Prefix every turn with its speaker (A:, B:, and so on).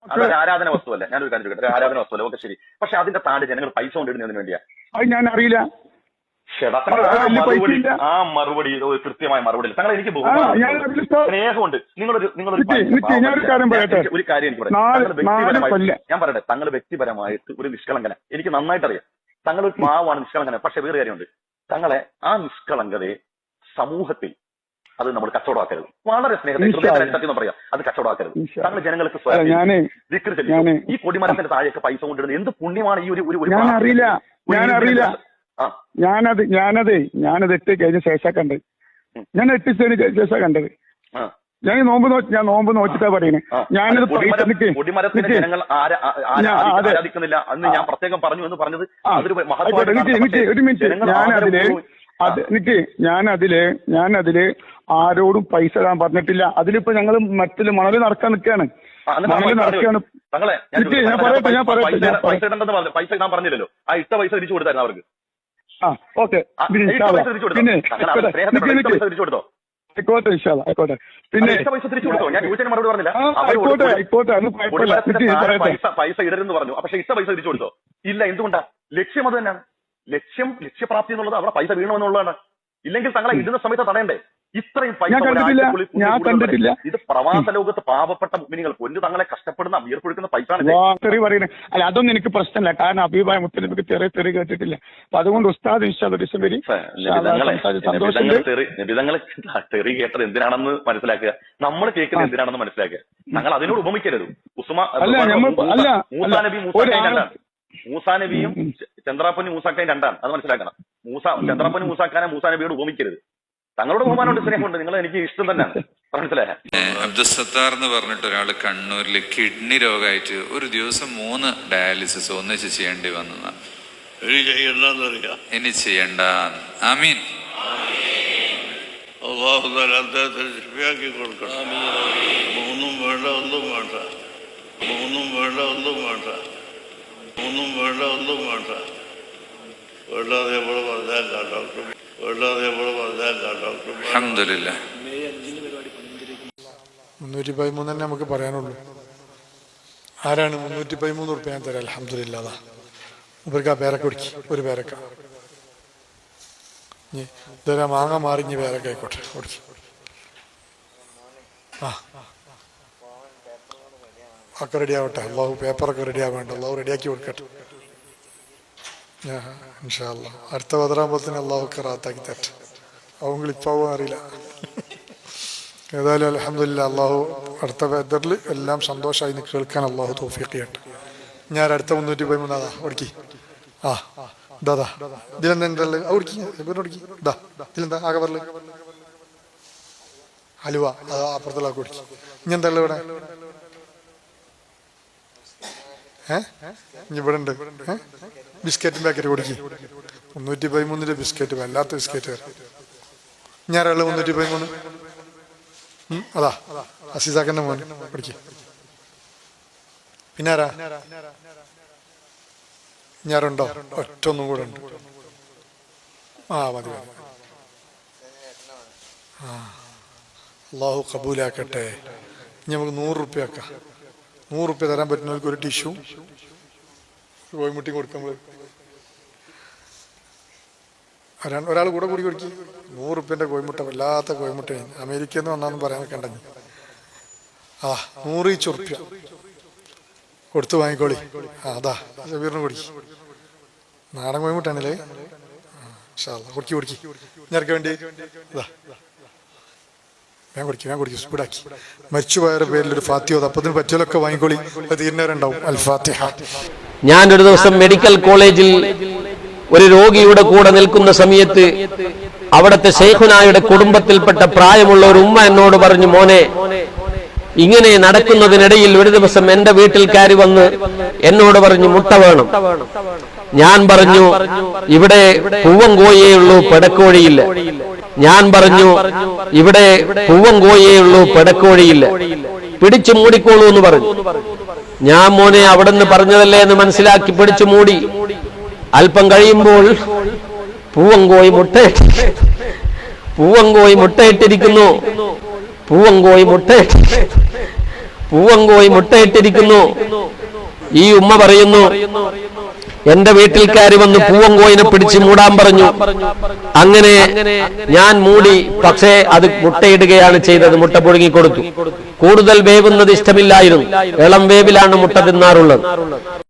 A: അതൊരു ആരാധന വസ്തുവല്ല. ഞാനൊരു കാര്യം ചോദിക്കട്ടെ, ആരാധന വസ്തുവല്ല, ഓക്കെ ശരി. പക്ഷെ അതിന്റെ താഴെ ജനങ്ങൾ പൈസ കൊണ്ടിടുന്നതിന് വേണ്ടിയാ?
B: അത് ഞാൻ അറിയില്ല.
A: ആ മറുപടി കൃത്യമായ മറുപടി. താങ്കൾ എനിക്ക് സ്നേഹമുണ്ട്. നിങ്ങളൊരു കാര്യം എനിക്ക് പറയാം. ഞാൻ പറയട്ടെ, താങ്കൾ വ്യക്തിപരമായിട്ട് ഒരു നിഷ്കളങ്കന എനിക്ക് നന്നായിട്ട് അറിയാം. താങ്കൾ ഒരു പാവമാണ്, നിഷ്കളങ്കന. പക്ഷെ വേറെ കാര്യമുണ്ട്, താങ്കളെ ആ നിഷ്കളങ്കതയെ സമൂഹത്തിൽ അത് നമ്മൾ കച്ചവടമാക്കരുത്. വളരെ സ്നേഹത്തെ പറയാം, അത് കച്ചവടമാക്കരുത്. താങ്കൾ ജനങ്ങൾക്ക് ഈ കൊടിമരത്തിന്റെ താഴെയൊക്കെ പൈസ കൊണ്ടിടുന്നത് എന്ത് പുണ്യമാണ്? ഈ ഒരു
B: ഞാനത് 8 കഴിഞ്ഞ ശേഷം കണ്ടത്. ഞാൻ 8 ശേഷം കണ്ടത്. ഞാൻ നോമ്പ് നോച്ചിട്ടാ പറയുന്നത്. ഞാനത്
A: ജനങ്ങൾ ആരാധിക്കുന്നില്ല എന്ന് ഞാൻ പ്രത്യേകം പറഞ്ഞു എന്ന് പറഞ്ഞത്
B: ഒരു മിനിറ്റ്. ഞാനതില് ആരോടും പൈസ ഇടാൻ പറഞ്ഞിട്ടില്ല. അതിലിപ്പോ ഞങ്ങൾ മറ്റൊരു മണല് നടക്കാൻ നിൽക്കുകയാണ്.
A: പൈസ ഇടാൻ പറഞ്ഞില്ലല്ലോ. ആ ഇട്ട പൈസ തിരിച്ചു കൊടുത്തായിരുന്നു അവർക്ക്.
B: ആയിക്കോട്ടെ. പിന്നെ
A: പൈസ ഇടരുന്ന് പറഞ്ഞു, പക്ഷെ ഇട്ട പൈസ തിരിച്ചു കൊടുത്തോ? ഇല്ല. എന്തുകൊണ്ടാ? ലക്ഷ്യം അത് തന്നെയാണ്. ലക്ഷ്യപ്രാപ്തി എന്നുള്ളത് അവിടെ പൈസ വീണമെന്നുള്ളതാണ്. ഇല്ലെങ്കിൽ തങ്ങളെ ഇടുന്ന സമയത്ത് തടയണ്ടേ? ഇത്രയും പൈസ ഇത് പ്രവാസ ലോകത്ത് പാവപ്പെട്ട മുഅ്മിനീങ്ങൾ പൊന്നു തങ്ങളെ കഷ്ടപ്പെടുന്ന വിയർപ്പൊഴുക്കുന്ന പൈസ
B: പറയുന്നത്. അല്ല, അതൊന്നും എനിക്ക് പ്രശ്നമില്ല. കാരണം അബീബായ മുത്തനബിക്ക് തെറി കേട്ടിട്ടില്ല. അപ്പൊ അതുകൊണ്ട് ഉസ്താദ്
A: തെറി കേട്ടത് എന്തിനാണെന്ന് മനസ്സിലാക്കുക, നമ്മൾ കേൾക്കുന്നത് എന്തിനാണെന്ന് മനസ്സിലാക്കുക. ഞങ്ങൾ അതിനോട് ഉപമിക്കരുത്. മൂസാ നബിയും ചന്ദ്രാപ്പനും മൂസാക്കായും രണ്ടാണ്, അത് മനസ്സിലാക്കണം. ചന്ദ്രാപ്പനും മൂസാക്കാനെ മൂസാ നബിയോട് ഉപമിക്കരുത്. തങ്ങളുടെ ബഹുമാനോട് സ്നേഹമുണ്ട്. നിങ്ങൾ എനിക്ക് ഇഷ്ടം തന്നെയാണ്, മനസ്സിലായ.
C: അബ്ദുസത്താർ എന്ന് പറഞ്ഞിട്ട് ഒരാള് കണ്ണൂരിൽ കിഡ്നി രോഗമായിട്ട് ഒരു ദിവസം 3 ഡയാലിസിസ് ഒന്നിച്ച് ചെയ്യേണ്ടി വന്നതാണ്. ഇനി ചെയ്യണ്ട. ആമീൻ.
D: അദ്ദേഹത്തെ ശിഫിയാക്കി കൊടുക്കണം. ഒന്നും വേണ്ട, ഒന്നും വേണ്ട, ഒന്നും വേണ്ട, ഒന്നും വേണ്ട, ഒന്നും വേണ്ട, ഒന്നും വേണ്ട. വേണ്ടാതെ എപ്പോഴും പറഞ്ഞല്ല ഡോക്ടർ, വേണ്ടാതെ എപ്പോഴും പറഞ്ഞല്ല ഡോക്ടർ.
C: അൽഹംദുലില്ലാ.
E: 313 തന്നെ നമുക്ക് പറയാനുള്ളൂ. ആരാണ് 313 ഉറുപ്പിക ഞാൻ തരാം? അൽഹംദുലില്ലാ. ഇവർക്ക് ആ പേരക്ക കുടിക്കും, ഒരു പേരക്ക. ഇതുവരെ മാങ്ങ മാറിഞ്ഞ് പേരക്ക ആയിക്കോട്ടെ, കുടിക്കും. ഒക്കെ റെഡി ആവട്ടെ. അള്ളാഹു പേപ്പറൊക്കെ റെഡി ആവേണ്ട, അള്ളാഹു റെഡിയാക്കി കൊടുക്കട്ടെ ഇൻഷാ അല്ലാഹ്. അടുത്ത ബദറാകുമ്പോഴത്തേന് അള്ളാഹുക്കെ റാത്താക്കി തരട്ടെ. അവങ്ങൾ ഇപ്പാവും അറിയില്ല. ഏതായാലും അൽഹംദുലില്ലാ, അള്ളാഹു അടുത്ത ബദറിൽ എല്ലാം സന്തോഷമായി കേൾക്കാൻ അള്ളാഹു തൗഫീഖ് ചെയ്യട്ടെ. ഞാൻ അടുത്ത 313 ഓടിക്കി. ഇതാ ഇതിലെന്താ ഓടിക്കി, ഇതിലെന്താ ആകെ പറല് ഹലുവ, അത് അപ്പുറത്തുള്ള ഓടിക്കി. ഇനി എന്താ ഇവിടെ? ഇവിടെ ഉണ്ട് ബിസ്ക്കറ്റും പാക്കറ്റ് കൊടുക്കി. 313 ബിസ്ക്കറ്റ്, വല്ലാത്ത ബിസ്ക്കറ്റ്. ഞാനുള്ളത് 313. അതാ അസീസാക്കന്റെ മോൻ പഠിക്കും. പിന്നെ ആരാ? ഞാറുണ്ടോ? ഒറ്റൊന്നും കൂടെ ഉണ്ട്. മതി. അള്ളാഹു കബൂലാക്കട്ടെ. ഇനി നമുക്ക് 100 റുപ്യ ആക്കാം. 100 റുപ്യ തരാൻ പറ്റുന്നവർക്ക് ഒരു ടിഷ്യൂ കോഴിമുട്ടി കൊടുക്കുമ്പോൾ ഒരാൾ കൂടെ കൂടി കൊടുക്കി. 100 റുപ്യൻ്റെ കോഴിമുട്ട, വല്ലാത്ത കോഴിമുട്ടയാണ്. അമേരിക്കയിൽ നിന്ന് വന്നാന്ന് പറയാൻ കണ്ടെങ്കിൽ 100 റുപ്യ കൊടുത്ത് വാങ്ങിക്കോളി. അതാ ഷബീറിന് കൊടുക്കി. നാടൻ കോഴിമുട്ടാണല്ലേ. കൊടുക്കി ഞാർക്ക് വേണ്ടി ഞാൻ കുടിക്കും സ്പീഡാക്കി. മരിച്ചുപോയവരുടെ പേരിൽ ഒരു ഫാത്തിഹ അപ്പത്തിന് പറ്റിയതൊക്കെ വാങ്ങിക്കോളി. അത് തീരുന്നവരുണ്ടാവും. അൽ ഫാത്തിഹ.
F: ഞാനൊരു ദിവസം മെഡിക്കൽ കോളേജിൽ ഒരു രോഗിയുടെ കൂടെ നിൽക്കുന്ന സമയത്ത് അവിടുത്തെ ശൈഖുനായുടെ കുടുംബത്തിൽപ്പെട്ട പ്രായമുള്ള ഒരു ഉമ്മ എന്നോട് പറഞ്ഞു, മോനെ, ഇങ്ങനെ നടക്കുന്നതിനിടയിൽ ഒരു ദിവസം എന്റെ വീട്ടിൽ കയറി വന്ന് എന്നോട് പറഞ്ഞു, മുട്ട വേണം. ഞാൻ പറഞ്ഞു, ഇവിടെ പൂവൻ കോഴിയേ ഉള്ളൂ, പെടക്കോഴിയില്ല. ഞാൻ പറഞ്ഞു, ഇവിടെ പൂവൻ കോഴിയേ ഉള്ളൂ, പെടക്കോഴിയില്ല, പിടിച്ചു മൂടിക്കോളൂ എന്ന് പറഞ്ഞു. ഞാൻ മോനെ അവിടെ നിന്ന് പറഞ്ഞതല്ലേ എന്ന് മനസ്സിലാക്കി പിടിച്ചു മൂടി. അല്പം കഴിയുമ്പോൾ പൂവൻ കോഴി മുട്ടയിട്ടിരിക്കുന്നു. പൂവങ്കോയി മുട്ടയിട്ടിരിക്കുന്നു. ഈ ഉമ്മ പറയുന്നു, എന്റെ വീട്ടിൽ കയറി വന്ന് പൂവങ്കോയിനെ പിടിച്ച് മൂടാൻ പറഞ്ഞു. അങ്ങനെ ഞാൻ മൂടി, പക്ഷേ അത് മുട്ടയിടുകയാണ് ചെയ്തത്. മുട്ട പുഴുങ്ങി കൊടുത്തു. കൂടുതൽ വേവുന്നത് ഇഷ്ടമില്ലായിരുന്നു. ഇളം വേവിലാണ് മുട്ട തിന്നാറുള്ളത്.